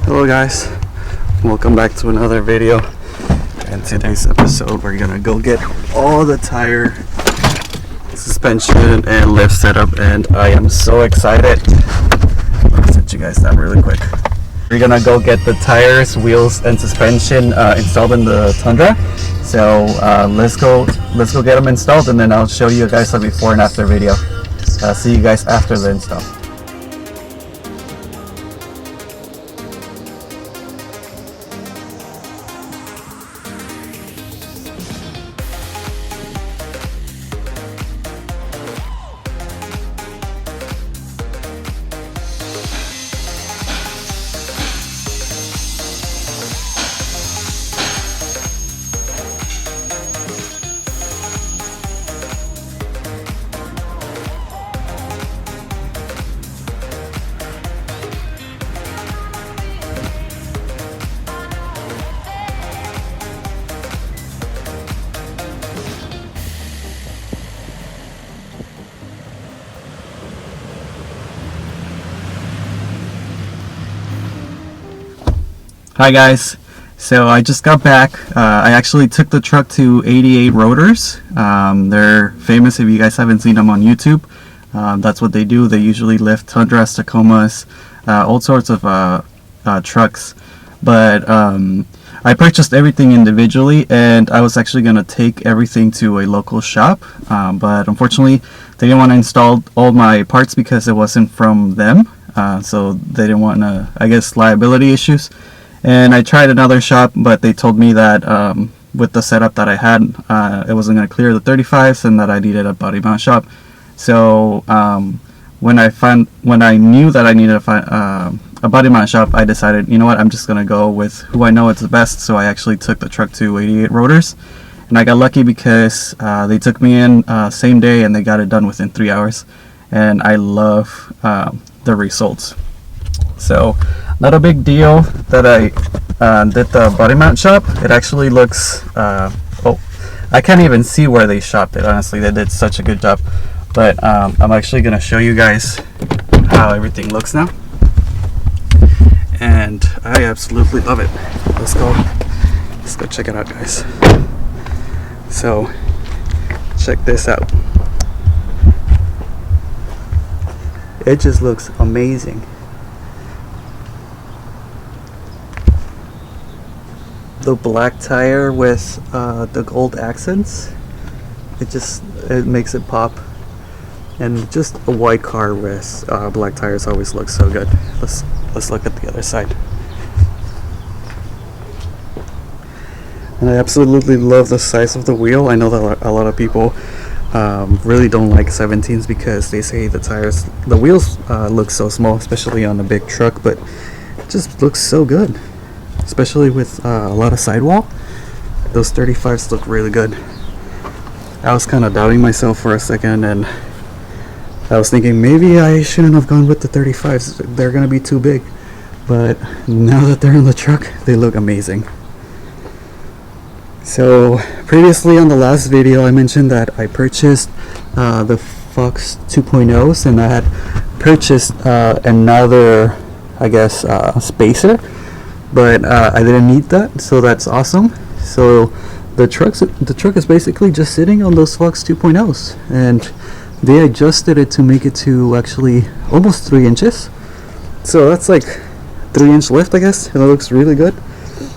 Hello guys, welcome back to another video. In today's episode we're gonna go get all the tire, suspension and lift setup, and I am so excited. Let me set you guys down really quick. We're gonna go get the tires, wheels and suspension installed in the Tundra. So let's go get them installed, and then I'll show you guys a before and after video. See you guys after the install. Hi guys, so I just got back. I actually took the truck to 88 Rotors. They're famous if you guys haven't seen them on YouTube. That's what they do. They usually lift Tundras, Tacomas, all sorts of trucks. But I purchased everything individually, and I was actually going to take everything to a local shop. But unfortunately, they didn't want to install all my parts because it wasn't from them. So they didn't want, I guess, liability issues. And I tried another shop, but they told me that with the setup that I had, it wasn't going to clear the 35s, and that I needed a body mount shop. So when I knew that I needed a body mount shop, I decided, you know what, I'm just going to go with who I know is the best. So I actually took the truck to 88 Rotors, and I got lucky because they took me in same day, and they got it done within 3 hours. And I love the results. So not a big deal that I did the body mount shop. It actually looks oh, I can't even see where they shopped it, honestly. They did such a good job. But I'm actually gonna show you guys how everything looks now, and I absolutely love it. Let's go check it out, guys. So check this out. It just looks amazing. The black tire with the gold accents, it makes it pop. And just a white car with black tires always looks so good. Let's look at the other side. And I absolutely love the size of the wheel. I know that a lot of people really don't like 17s because they say the wheels look so small, especially on a big truck, but it just looks so good. Especially with a lot of sidewall. Those 35s look really good. I was kind of doubting myself for a second, and I was thinking maybe I shouldn't have gone with the 35s. They're gonna be too big. But now that they're in the truck, they look amazing. So previously on the last video, I mentioned that I purchased the Fox 2.0s, and I had purchased another, I guess, spacer. But I didn't need that, so that's awesome. So the truck is basically just sitting on those Fox 2.0s, and they adjusted it to make it to actually almost 3 inches. So that's like 3-inch lift, I guess, and it looks really good.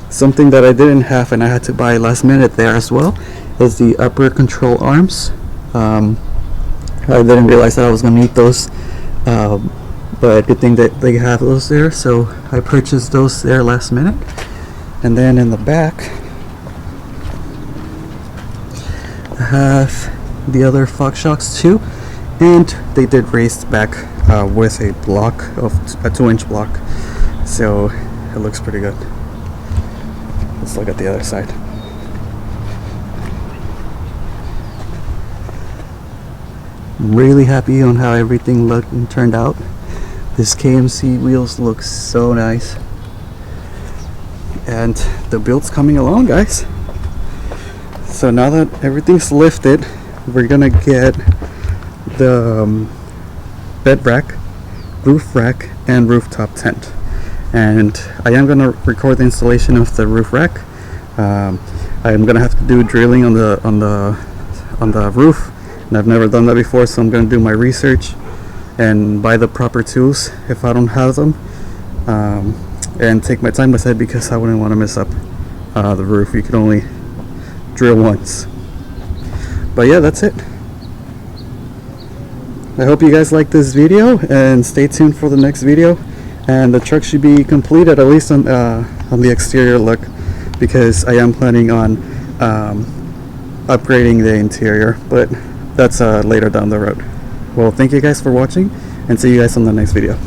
Something that I didn't have, and I had to buy last minute there as well, is the upper control arms. I didn't realize that I was gonna need those. But good thing that they have those there, so I purchased those there last minute. And then in the back, I have the other Fox shocks too, and they did raise back with a block of a 2-inch block, so it looks pretty good. Let's look at the other side. Really happy on how everything looked and turned out. This KMC wheels look so nice, and the build's coming along, guys. So now that everything's lifted, we're gonna get the bed rack, roof rack, and rooftop tent. and I am going to record the installation of the roof rack. I am going to have to do drilling on the roof, and I've never done that before, so I'm going to do my research and buy the proper tools if I don't have them, and take my time with it because I wouldn't want to mess up the roof. You can only drill once. But yeah, that's it. I hope you guys like this video, and stay tuned for the next video. And the truck should be completed, at least on the exterior look, because I am planning on upgrading the interior, but that's later down the road. Well, thank you guys for watching, and see you guys on the next video.